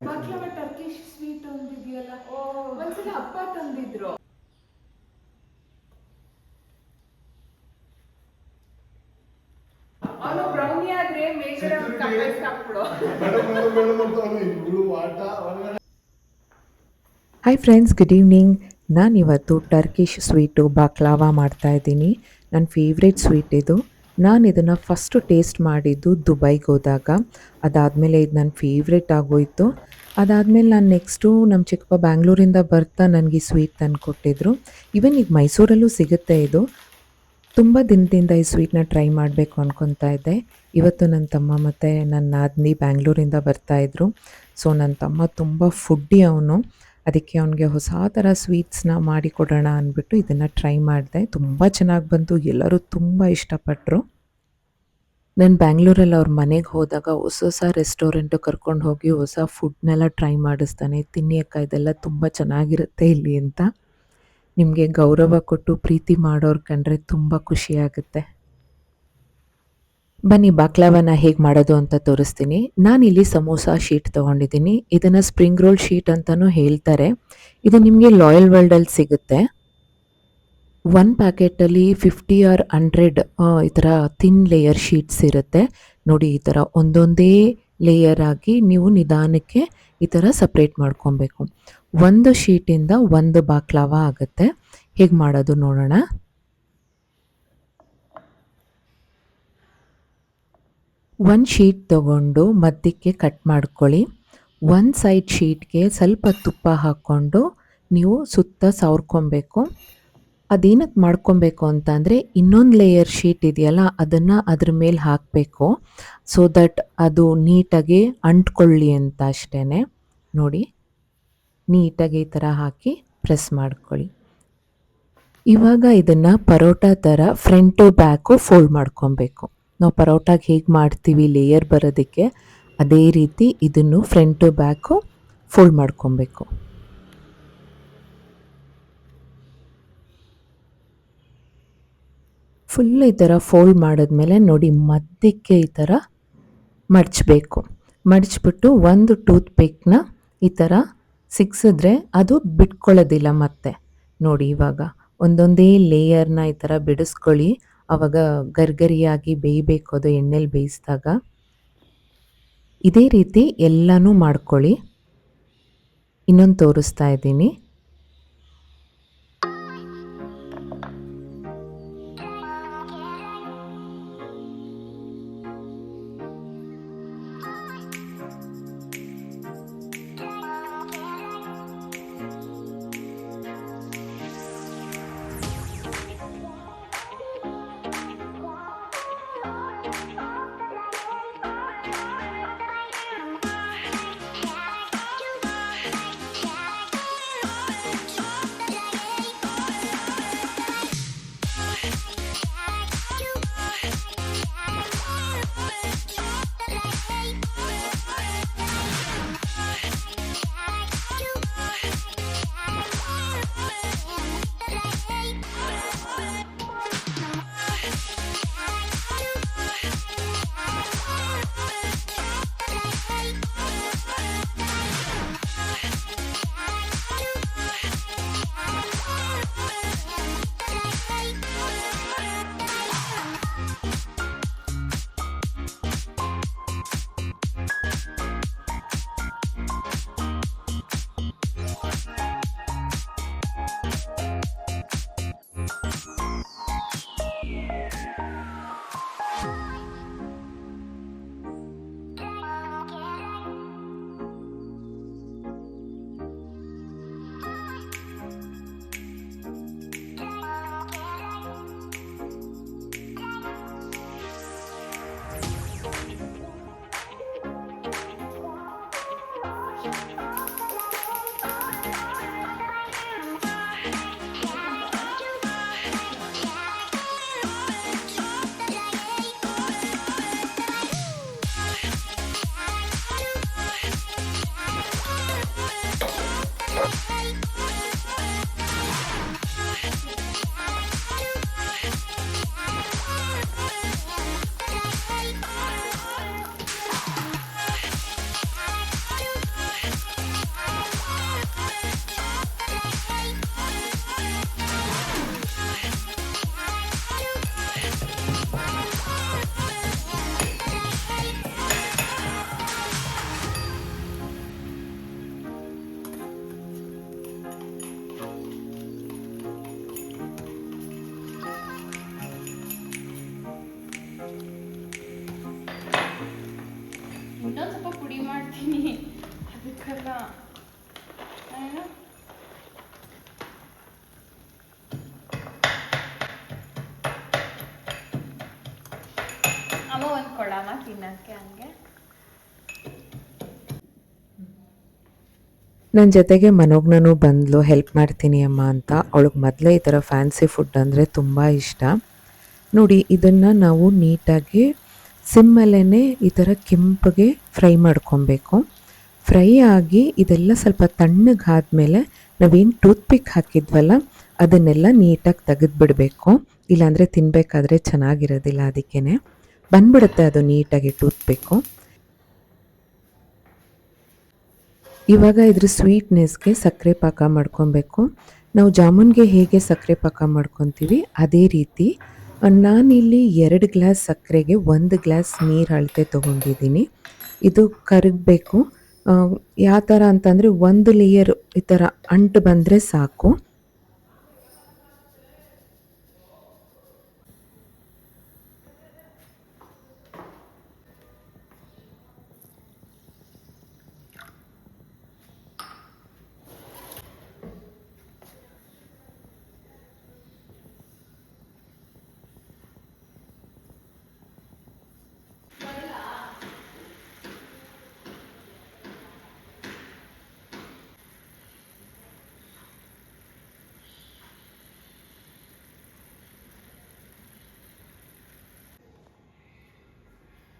ಬಾಕ್ಲವಾ Turkish sweet ಒಂದಿದೆಯಲ್ಲ, ಒಂದ್ಸಲ ಅಪ್ಪ ತಂದಿದ್ರು. ಅವನು ಬ್ರೌನಿ ಆದ್ರೆ ಮೇಲ್ಗಡೆ ಒಂದು ಕಪ್ಪೆಸ್ ಹಾಕ್ಬಿಡು. Hi friends, good evening. ನಾನಿವತ್ತು ಟರ್ಕಿಶ್ ಸ್ವೀಟು ಬಾಕ್ಲಾವಾ ಮಾಡ್ತಾಯಿದ್ದೀನಿ. ನನ್ನ ಫೇವ್ರೆಟ್ ಸ್ವೀಟ್ ಇದು. ನಾನು ಇದನ್ನು ಫಸ್ಟು ಟೇಸ್ಟ್ ಮಾಡಿದ್ದು ದುಬೈಗೆ ಹೋದಾಗ. ಅದಾದಮೇಲೆ ಇದು ನನ್ನ ಫೇವ್ರೆಟ್ ಆಗೋಯಿತು. ಅದಾದಮೇಲೆ ನಾನು ನೆಕ್ಸ್ಟು ನಮ್ಮ ಚಿಕ್ಕಪ್ಪ ಬ್ಯಾಂಗ್ಳೂರಿಂದ ಬರ್ತಾ ನನಗೆ ಸ್ವೀಟ್ ತಂದು ಕೊಟ್ಟಿದ್ರು. ಈವನ್ ಈಗ ಮೈಸೂರಲ್ಲೂ ಸಿಗುತ್ತೆ ಇದು. ತುಂಬ ದಿನದಿಂದ ಈ ಸ್ವೀಟ್ನ ಟ್ರೈ ಮಾಡಬೇಕು ಅಂದ್ಕೊತಾ ಇದ್ದೆ. ಇವತ್ತು ನನ್ನ ತಮ್ಮ ಮತ್ತು ನನ್ನ ನಾದಿನಿ ಬ್ಯಾಂಗ್ಳೂರಿಂದ ಬರ್ತಾಯಿದ್ರು. ಸೊ ನನ್ನ ತಮ್ಮ ತುಂಬ ಫುಡ್ಡಿ ಅವನು. ಅದಕ್ಕೆ ಅವನಿಗೆ ಹೊಸ ಥರ ಸ್ವೀಟ್ಸ್ನ ಮಾಡಿಕೊಡೋಣ ಅಂದ್ಬಿಟ್ಟು ಇದನ್ನು ಟ್ರೈ ಮಾಡಿದೆ. ತುಂಬ ಚೆನ್ನಾಗಿ ಬಂತು, ಎಲ್ಲರೂ ತುಂಬ ಇಷ್ಟಪಟ್ಟರು. ನಾನು ಬ್ಯಾಂಗ್ಳೂರಲ್ಲಿ ಅವ್ರ ಮನೆಗೆ ಹೋದಾಗ ಹೊಸ ಹೊಸ ರೆಸ್ಟೋರೆಂಟು ಕರ್ಕೊಂಡು ಹೋಗಿ ಹೊಸ ಫುಡ್ನೆಲ್ಲ ಟ್ರೈ ಮಾಡಿಸ್ತಾನೆ. ತಿನ್ನಿ ಅಕ್ಕ, ಇದೆಲ್ಲ ತುಂಬ ಚೆನ್ನಾಗಿರುತ್ತೆ ಇಲ್ಲಿ ಅಂತ. ನಿಮಗೆ ಗೌರವ ಕೊಟ್ಟು ಪ್ರೀತಿ ಮಾಡೋರು ಕಂಡ್ರೆ ತುಂಬ ಖುಷಿಯಾಗುತ್ತೆ. ಬನ್ನಿ ಬಾಕ್ಲಾವನ ಹೇಗೆ ಮಾಡೋದು ಅಂತ ತೋರಿಸ್ತೀನಿ. ನಾನಿಲ್ಲಿ ಸಮೋಸಾ ಶೀಟ್ ತೊಗೊಂಡಿದ್ದೀನಿ. ಇದನ್ನು ಸ್ಪ್ರಿಂಗ್ ರೋಲ್ ಶೀಟ್ ಅಂತಲೂ ಹೇಳ್ತಾರೆ. ಇದು ನಿಮಗೆ ಲಾಯಲ್ ವರ್ಲ್ಡಲ್ಲಿ ಸಿಗುತ್ತೆ. 1 ಪ್ಯಾಕೆಟಲ್ಲಿ 50 ಆರ್ 100 ಈ ಥರ ಥಿನ್ ಲೇಯರ್ ಶೀಟ್ಸ್ ಇರುತ್ತೆ ನೋಡಿ. ಈ ಥರ ಒಂದೊಂದೇ ಲೇಯರ್ ಆಗಿ ನೀವು ನಿಧಾನಕ್ಕೆ ಈ ಥರ ಸಪ್ರೇಟ್ ಮಾಡ್ಕೊಬೇಕು. ಒಂದು ಶೀಟಿಂದ ಒಂದು ಬಾಕ್ಲಾವಾ ಆಗುತ್ತೆ. ಹೇಗೆ ಮಾಡೋದು ನೋಡೋಣ. ಒಂದು ಶೀಟ್ ತಗೊಂಡು ಮಧ್ಯಕ್ಕೆ ಕಟ್ ಮಾಡ್ಕೊಳ್ಳಿ. ಒಂದು ಸೈಡ್ ಶೀಟ್ಗೆ ಸ್ವಲ್ಪ ತುಪ್ಪ ಹಾಕ್ಕೊಂಡು ನೀವು ಸುತ್ತ ಸವರ್ಕೊಬೇಕು. ಅದೇನಕ್ಕೆ ಮಾಡ್ಕೊಬೇಕು ಅಂತಂದರೆ, ಇನ್ನೊಂದು ಲೇಯರ್ ಶೀಟ್ ಇದೆಯಲ್ಲ ಅದನ್ನು ಅದ್ರ ಮೇಲೆ ಹಾಕಬೇಕು. ಸೊ ದಟ್ ಅದು ನೀಟಾಗಿ ಅಂಟ್ಕೊಳ್ಳಿ ಅಂತ ಅಷ್ಟೇ. ನೋಡಿ, ನೀಟಾಗಿ ಈ ಥರ ಹಾಕಿ ಪ್ರೆಸ್ ಮಾಡ್ಕೊಳ್ಳಿ. ಇವಾಗ ಇದನ್ನು ಪರೋಟ ಥರ ಫ್ರಂಟು ಬ್ಯಾಕು ಫೋಲ್ಡ್ ಮಾಡ್ಕೊಬೇಕು. ನಾವು ಪರೋಟಾಗೆ ಹೇಗೆ ಮಾಡ್ತೀವಿ ಲೇಯರ್ ಬರೋದಕ್ಕೆ, ಅದೇ ರೀತಿ ಇದನ್ನು ಫ್ರಂಟು ಬ್ಯಾಕು ಫೋಲ್ಡ್ ಮಾಡ್ಕೊಬೇಕು. ಫುಲ್ ಈ ಥರ ಫೋಲ್ಡ್ ಮಾಡಿದ್ಮೇಲೆ ನೋಡಿ, ಮಧ್ಯಕ್ಕೆ ಈ ಥರ ಮಡಚಬೇಕು. ಮಡಚ್ಬಿಟ್ಟು ಒಂದು ಟೂತ್ ಪಿಕ್ನ ಈ ಥರ ಸಿಕ್ಸಿದ್ರೆ ಅದು ಬಿಟ್ಕೊಳ್ಳೋದಿಲ್ಲ ಮತ್ತೆ. ನೋಡಿ, ಇವಾಗ ಒಂದೊಂದೇ ಲೇಯರ್ನ ಈ ಥರ ಬಿಡಿಸ್ಕೊಳ್ಳಿ. ಆವಾಗ ಗರ್ಗರಿಯಾಗಿ ಬೇಯಬೇಕು ಅದು ಎಣ್ಣೆಲಿ ಬೇಯಿಸಿದಾಗ. ಇದೇ ರೀತಿ ಎಲ್ಲನೂ ಮಾಡ್ಕೊಳ್ಳಿ. ಇನ್ನೊಂದು ತೋರಿಸ್ತಾ ಇದ್ದೀನಿ. ಬೇಕಲ್ಲ. ಅಮ್ಮ ಒಂದು ಕೊಡಮ್ಮ ತಿನ್ನಕ್ಕೆ ಹಂಗೆ. ನನ್ನ ಜೊತೆಗೆ ಮನೋಜ್ಞನೂ ಬಂದಳು ಹೆಲ್ಪ್ ಮಾಡ್ತೀನಿ ಅಮ್ಮ ಅಂತ. ಅವಳಿಗೆ ಮೊದಲೇ ಈ ಥರ ಫ್ಯಾನ್ಸಿ ಫುಡ್ ಅಂದರೆ ತುಂಬ ಇಷ್ಟ. ನೋಡಿ ಇದನ್ನು ನಾವು ನೀಟಾಗಿ ಸಿಮ್ಮಲ್ಲೇ ಈ ಥರ ಕೆಂಪಗೆ ಫ್ರೈ ಮಾಡ್ಕೊಬೇಕು. ಫ್ರೈ ಆಗಿ ಇದೆಲ್ಲ ಸ್ವಲ್ಪ ತಣ್ಣಗಾದ್ಮೇಲೆ ನಾವೇನು ಟೂತ್ಪಿಕ್ ಹಾಕಿದ್ವಲ್ಲ ಅದನ್ನೆಲ್ಲ ನೀಟಾಗಿ ತೆಗೆದುಬಿಡಬೇಕು. ಇಲ್ಲಾಂದರೆ ತಿನ್ನಬೇಕಾದ್ರೆ ಚೆನ್ನಾಗಿರೋದಿಲ್ಲ, ಅದಕ್ಕೇ ಬಂದ್ಬಿಡುತ್ತೆ ಅದು ನೀಟಾಗಿ ಟೂತ್ಪಿಕ್ಕು. ಇವಾಗ ಇದ್ರ ಸ್ವೀಟ್ನೆಸ್ಗೆ ಸಕ್ಕರೆ ಪಾಕ ಮಾಡ್ಕೊಬೇಕು. ನಾವು ಜಾಮೂನ್ಗೆ ಹೇಗೆ ಸಕ್ಕರೆ ಪಾಕ ಮಾಡ್ಕೊತೀವಿ ಅದೇ ರೀತಿ ನಾನಿಲ್ಲಿ 2 ಗ್ಲಾಸ್ ಸಕ್ಕರೆಗೆ 1 ಗ್ಲಾಸ್ ನೀರು ಅಳತೆ ತೊಗೊಂಡಿದ್ದೀನಿ. ಇದು ಕರಗಬೇಕು. ಯಾವ ಥರ ಅಂತಂದರೆ 1 ಲೇಯರ್ ಈ ಥರ ಅಂಟು ಬಂದರೆ ಸಾಕು.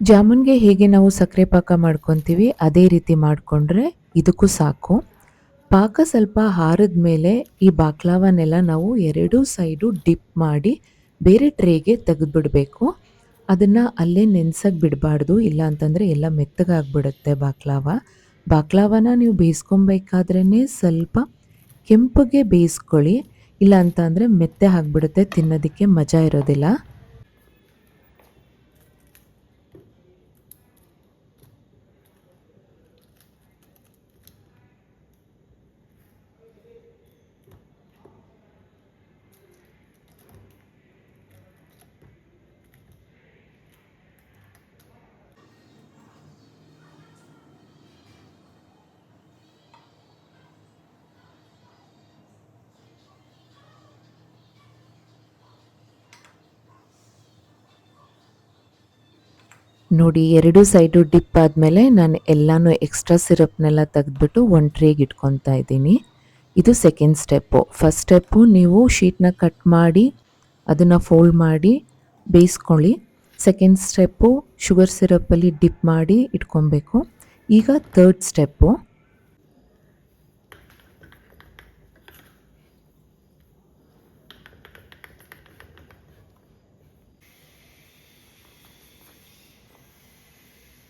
ಜಾಮೂನ್ಗೆ ಹೇಗೆ ನಾವು ಸಕ್ಕರೆ ಪಾಕ ಮಾಡ್ಕೊತೀವಿ ಅದೇ ರೀತಿ ಮಾಡಿಕೊಂಡ್ರೆ ಇದಕ್ಕೂ ಸಾಕು. ಪಾಕ ಸ್ವಲ್ಪ ಹಾರಿದ ಮೇಲೆ ಈ ಬಾಕ್ಲಾವನ್ನೆಲ್ಲ ನಾವು 2 ಸೈಡು ಡಿಪ್ ಮಾಡಿ ಬೇರೆ ಟ್ರೇಗೆ ತೆಗೆದುಬಿಡಬೇಕು. ಅದನ್ನು ಅಲ್ಲೇ ನೆನೆಸೋಕ್ಕೆ ಬಿಡಬಾರ್ದು, ಇಲ್ಲ ಅಂತಂದರೆ ಎಲ್ಲ ಮೆತ್ತಗಾಗ್ಬಿಡುತ್ತೆ ಬಾಕ್ಲಾವನ ನೀವು ಬೇಯಿಸ್ಕೊಬೇಕಾದ್ರೇ ಸ್ವಲ್ಪ ಕೆಂಪಗೆ ಬೇಯಿಸ್ಕೊಳ್ಳಿ, ಇಲ್ಲ ಅಂತಂದರೆ ಮೆತ್ತೆ ಆಗಿಬಿಡುತ್ತೆ, ತಿನ್ನೋದಕ್ಕೆ ಮಜಾ ಇರೋದಿಲ್ಲ. ನೋಡಿ 2 ಸೈಡು ಡಿಪ್ ಆದಮೇಲೆ ನಾನು ಎಲ್ಲನೂ ಎಕ್ಸ್ಟ್ರಾ ಸಿರಪ್ನೆಲ್ಲ ತೆಗೆದ್ಬಿಟ್ಟು ಒಂದು ಟ್ರೇಗೆ ಇಟ್ಕೊತಾ ಇದ್ದೀನಿ. ಇದು ಸೆಕೆಂಡ್ ಸ್ಟೆಪ್ಪು. ಫಸ್ಟ್ ಸ್ಟೆಪ್ಪು ನೀವು ಶೀಟ್ನ ಕಟ್ ಮಾಡಿ ಅದನ್ನು ಫೋಲ್ಡ್ ಮಾಡಿ ಬೇಯಿಸ್ಕೊಳ್ಳಿ. ಸೆಕೆಂಡ್ ಸ್ಟೆಪ್ಪು ಶುಗರ್ ಸಿರಪ್ಪಲ್ಲಿ ಡಿಪ್ ಮಾಡಿ ಇಟ್ಕೊಬೇಕು. ಈಗ ಥರ್ಡ್ ಸ್ಟೆಪ್ಪು.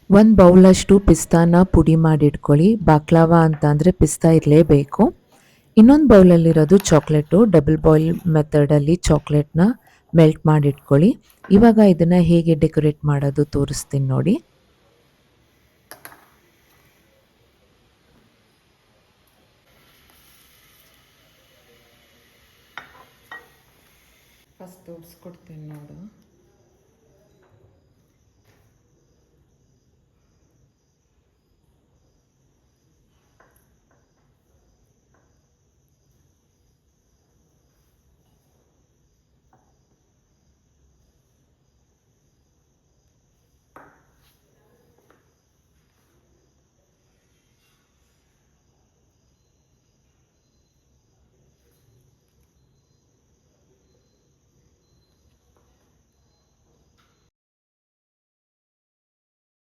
ಒಂದು ಬೌಲಷ್ಟು ಪಿಸ್ತಾನ ಪುಡಿ ಮಾಡಿಟ್ಕೊಳ್ಳಿ. ಬಾಕ್ಲಾವಾ ಅಂತ ಅಂದರೆ ಪಿಸ್ತಾ ಇರಲೇಬೇಕು. ಇನ್ನೊಂದು ಬೌಲಲ್ಲಿರೋದು ಚಾಕ್ಲೇಟು. ಡಬಲ್ ಬಾಯ್ಲ್ ಮೆಥಡಲ್ಲಿ ಚಾಕ್ಲೇಟ್ನ ಮೆಲ್ಟ್ ಮಾಡಿಟ್ಕೊಳ್ಳಿ. ಇವಾಗ ಇದನ್ನು ಹೇಗೆ ಡೆಕೋರೇಟ್ ಮಾಡೋದು ತೋರಿಸ್ತೀನಿ ನೋಡಿ. ಫಸ್ಟ್ ತೋರಿಸ್ಕೊಡ್ತೀನಿ ನೋಡು.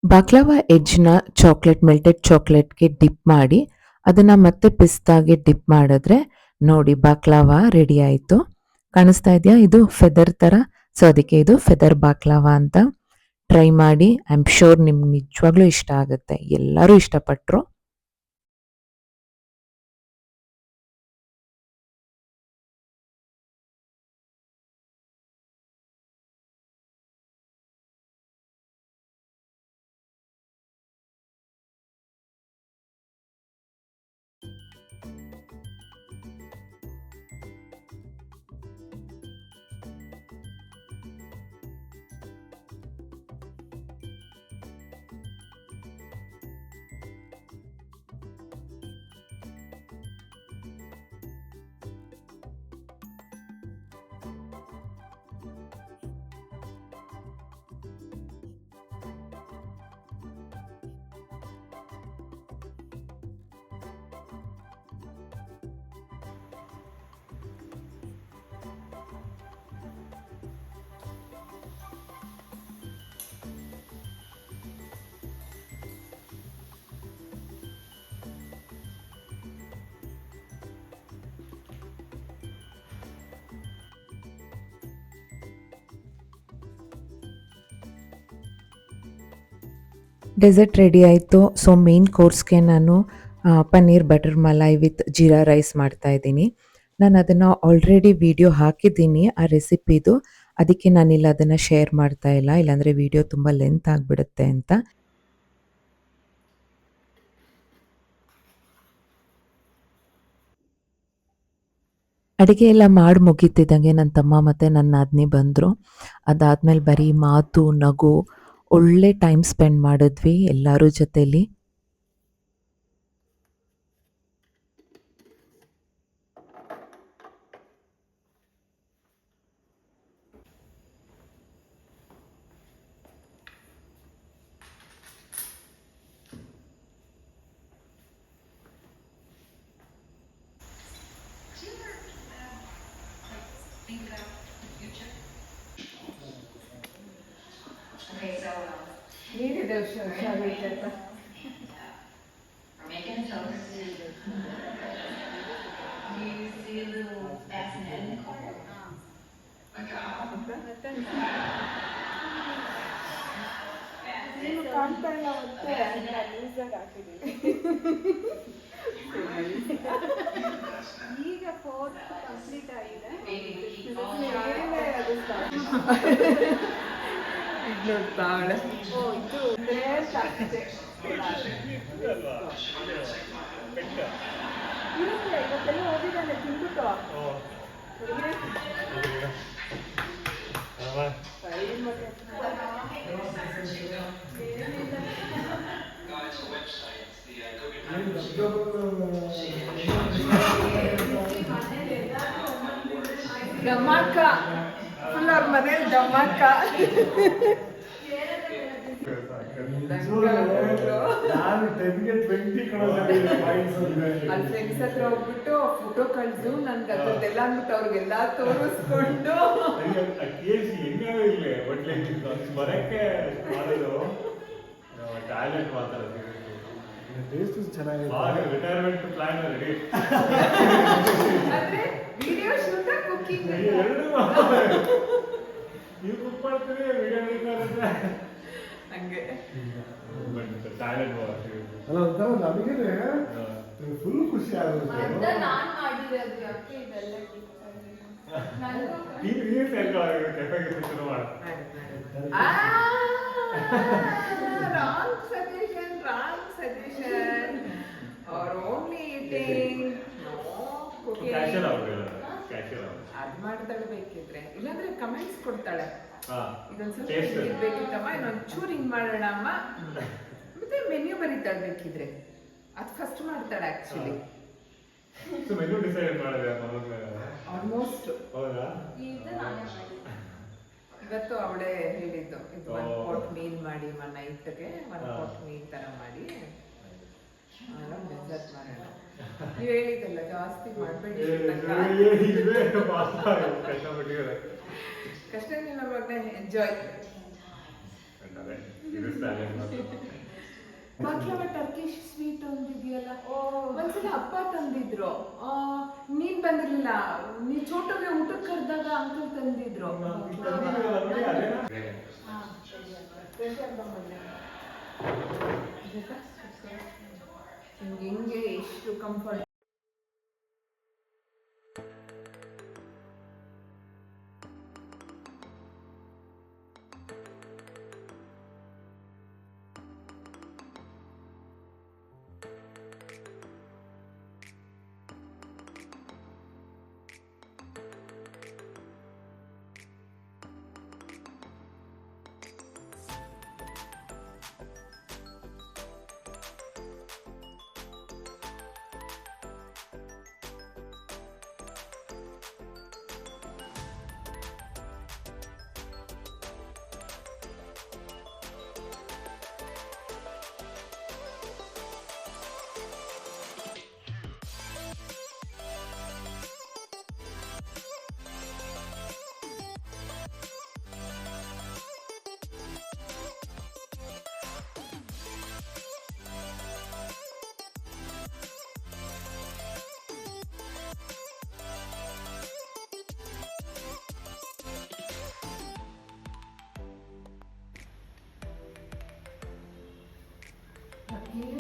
ಬಾಕ್ಲಾವಾ ಎಡ್ಜ್ನ ಮೆಲ್ಟೆಡ್ ಚಾಕ್ಲೇಟ್ಗೆ ಡಿಪ್ ಮಾಡಿ ಅದನ್ನು ಮತ್ತೆ ಪಿಸ್ತಾಗೆ ಡಿಪ್ ಮಾಡಿದ್ರೆ ನೋಡಿ ಬಾಕ್ಲಾವಾ ರೆಡಿ ಆಯಿತು. ಕಾಣಿಸ್ತಾ ಇದೆಯಾ? ಇದು ಫೆದರ್ ಥರ, ಸೊ ಅದಕ್ಕೆ ಇದು ಫೆದರ್ ಬಾಕ್ಲಾವಾ ಅಂತ. ಟ್ರೈ ಮಾಡಿ, ಐ ಆಮ್ ಶ್ಯೂರ್ ನಿಮ್ಗೆ ನಿಜವಾಗ್ಲೂ ಇಷ್ಟ ಆಗುತ್ತೆ, ಎಲ್ಲರೂ ಇಷ್ಟಪಟ್ಟರು. ಡೆಸರ್ಟ್ ರೆಡಿ ಆಯಿತು. ಸೊ ಮೇನ್ ಕೋರ್ಸ್ಗೆ ನಾನು paneer butter malai with jeera rice ಮಾಡ್ತಾಯಿದ್ದೀನಿ. ನಾನು ಅದನ್ನು ಆಲ್ರೆಡಿ ವಿಡಿಯೋ ಹಾಕಿದ್ದೀನಿ ಆ ರೆಸಿಪಿದು. ಅದಕ್ಕೆ ನಾನಿಲ್ಲಿ ಅದನ್ನು ಶೇರ್ ಮಾಡ್ತಾ ಇಲ್ಲ, ಇಲ್ಲಾಂದರೆ ವಿಡಿಯೋ ತುಂಬ ಲೆಂತ್ ಆಗಿಬಿಡುತ್ತೆ ಅಂತ. ಅಡುಗೆ ಎಲ್ಲ ಮಾಡಿ ಮುಗೀತಿದ್ದಂಗೆ ನನ್ನ ತಮ್ಮ ಮತ್ತು ನನ್ನ ನಾದಿನಿ ಬಂದರು. ಅದಾದಮೇಲೆ ಬರೀ ಮಾತು ನಗು, ಒಳ್ಳೆ ಟೈಮ್ ಸ್ಪೆಂಡ್ ಮಾಡಿದ್ವಿ ಎಲ್ಲರೂ ಜೊತೇಲಿ. ಏನಿದೆ ಹುಷಾರಾಗೈತೆ ಅಂತ. ಕಾಣ್ತಾ ಇಲ್ಲ ಮತ್ತೆ ಈಗ ಫೋರ್ತ್ ಕಂಪ್ಲೀಟ್ ಆಗಿದೆ. ನೋಡ್ತಾಳೆ. ಇವತ್ತೆಲ್ಲ ಹೋಗಿದ್ದಾನೆ ತಿಂದ್ಬಿಟ್ಟು. ಧಮಾಕ ಫುಲ್ ಅವ್ರ ಮನೇಲಿ ಧಮಾಕ. ಅಲ್ಲಿ ಫ್ರೆಂಡ್ಸ್ ಹತ್ರ ಹೋಗ್ಬಿಟ್ಟು ಫೋಟೋ ಕಳ್ಸು ನನ್ಗೆ ಅದ್ರದ್ದೆಲ್ಲ ಅಂದ್ಬಿಟ್ಟು ಅವ್ರಿಗೆಲ್ಲ ತೋರಿಸ್ಕೊಂಡು ಟ್ಯಾಲೆಂಟ್ ಮಾತ್ರ ಟೇಸ್ಟ್ ಚೆನ್ನಾಗಿದೆ. Retirement plan ready. ಅಂದ್ರೆ ವಿಡಿಯೋ ಶೂಟ್ ಕುಕಿಂಗ್ ನೀವು ಕುಕ್ ಮಾಡ್ತೀರಿ, ವಿಡಿಯೋ ಹಿಡಿತಾರೆ ಹಂಗೆ. ಟ್ಯಾಲೆಂಟ್ ಅಲ್ಲ ಒಂಥರ ನಮಗೆ ಫುಲ್ ಖುಷಿ ಆಗುತ್ತೆ. ನಾನ್ ಮಾಡಿರೋದು ಯಾಕೆ ಇದೆಲ್ಲ wrong suggestion are only eating cashier ಅದ್ ಮಾಡ್ತಾಳೆ ಬೇಕಿದ್ರೆ, ಇಲ್ಲಾಂದ್ರೆ ಕಮೆಂಟ್ಸ್ ಕೊಡ್ತಾಳೆ. ಇದೊಂದ್ ಸ್ವಲ್ಪ Taste. ಬೇಕಿತ್ತಮ್ಮ, ಇನ್ನೊಂಚೂರು ಹಿಂಗ್ ಮಾಡೋಣ ಅಮ್ಮ, ಮತ್ತೆ ಮೆನ್ಯೂ ಬರೀತಾಳೆ ಬೇಕಿದ್ರೆ. ಅದ್ ಫಸ್ಟ್ ಮಾಡ್ತಾಳೆ ಆಕ್ಚುಲಿ. ಮೆನು ಡಿಸೈಡ್ ಮಾಡಿದೆ ಆಲ್ಮೋಸ್ಟ್. ಹೌದಾ? ಇದು ನಾನೇ ಮಾಡಿದ್ದು. ಇವತ್ತು ಅವಳೇ ಹೇಳಿದ್ದು, ಇದು ಒಂದ್ ಓ. ಪಾಟ್ ಮೀಲ್ ಮಾಡಿ ನೈಟ್ಗೆ, ಒಂದ್ ಪಾಟ್ ಮೀಲ್ ತರ ಮಾಡಿ ಡೆಸರ್ಟ್ ಮಾಡೋಣ. ನೀವ್ ಹೇಳಿದ್ದಲ್ಲ ಜಾಸ್ತಿ ಮಾಡ್ಬೇಡಿ ಕಷ್ಟಪಟ್ಟಿದ್ದಾರೆ. ಕಷ್ಟ ನಿನ್ನ ಬಗ್ಗೆ ಎಂಜಾಯ್. ಬಾಕ್ಲವಾ ಟರ್ಕಿಶ್ ಸ್ವೀಟ್ ಒಂದಿದೆಯಲ್ಲ, ಒಂದ್ಸಲ ಅಪ್ಪ ತಂದಿದ್ರು, ನೀನ್ ಬಂದಿರ್ಲಿಲ್ಲ, ನೀ ಚೋಟುಗೆ ಊಟಕ್ಕೆ ಕರೆದಾಗ ಅಂಕಲ್ ತಂದಿದ್ರು. ಹಿಂಗೆ ಎಷ್ಟು ಕಂಫರ್ಟ್. ಬೇಗ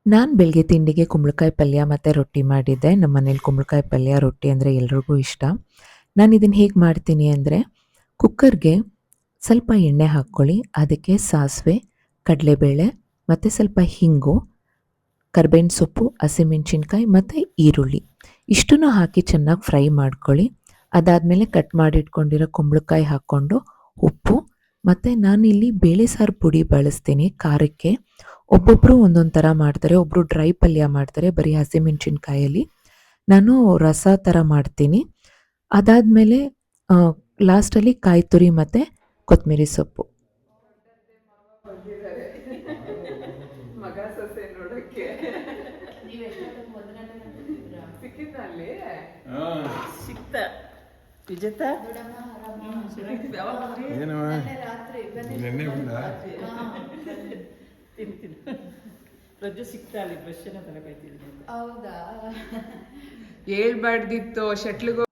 ನಾನು ಬೆಳಗ್ಗೆ ತಿಂಡಿಗೆ ಕುಂಬಳಕಾಯಿ ಪಲ್ಯ ಮತ್ತು ರೊಟ್ಟಿ ಮಾಡಿದ್ದೆ. ನಮ್ಮ ಮನೇಲಿ ಕುಂಬಳಕಾಯಿ ಪಲ್ಯ ರೊಟ್ಟಿ ಅಂದರೆ ಎಲ್ರಿಗೂ ಇಷ್ಟ. ನಾನು ಇದನ್ನು ಹೇಗೆ ಮಾಡ್ತೀನಿ ಅಂದರೆ, ಕುಕ್ಕರ್ಗೆ ಸ್ವಲ್ಪ ಎಣ್ಣೆ ಹಾಕ್ಕೊಳ್ಳಿ, ಅದಕ್ಕೆ ಸಾಸಿವೆ, ಕಡಲೆಬೇಳೆ ಮತ್ತು ಸ್ವಲ್ಪ ಹಿಂಗು, ಕರ್ಬೇವಿನ ಸೊಪ್ಪು, ಹಸಿಮೆಣಸಿನ್ಕಾಯಿ ಮತ್ತು ಈರುಳ್ಳಿ ಇಷ್ಟನ್ನು ಹಾಕಿ ಚೆನ್ನಾಗಿ ಫ್ರೈ ಮಾಡ್ಕೊಳ್ಳಿ. ಅದಾದಮೇಲೆ ಕಟ್ ಮಾಡಿಟ್ಕೊಂಡಿರೋ ಕುಂಬಳಕಾಯಿ ಹಾಕ್ಕೊಂಡು ಉಪ್ಪು ಮತ್ತು ನಾನಿಲ್ಲಿ ಬೇಳೆ ಸಾರು ಪುಡಿ ಬಳಸ್ತೀನಿ ಖಾರಕ್ಕೆ. ಒಬ್ಬೊಬ್ಬರು ಒಂದೊಂದು ಥರ ಮಾಡ್ತಾರೆ, ಒಬ್ಬರು ಡ್ರೈ ಪಲ್ಯ ಮಾಡ್ತಾರೆ ಬರೀ ಹಸಿಮೆಣಸಿನ್ಕಾಯಲ್ಲಿ. ನಾನು ರಸ ಥರ ಮಾಡ್ತೀನಿ. ಅದಾದಮೇಲೆ ಲಾಸ್ಟಲ್ಲಿ ಕಾಯಿ ತುರಿ ಮತ್ತು ಕೊತ್ತಂಬರಿ ಸೊಪ್ಪು. ಮಗ ಸೊಸೆ ನೋಡಕ್ಕೆ ಸಿಕ್ಕಿದ್ದಲ್ಲಿ ಸಿಕ್ತ ವಿಜೇತ ತಿಂತೀನಿ ರಜ್ಜು ಸಿಕ್ತಾ ಅಲ್ಲಿ ಬ್ರಷ್ ತಗೋತೀನಿ. ಹೌದಾ ಹೇಳ್ಬಾರ್ದಿತ್ತು ಶಟ್ಲಿಗೆ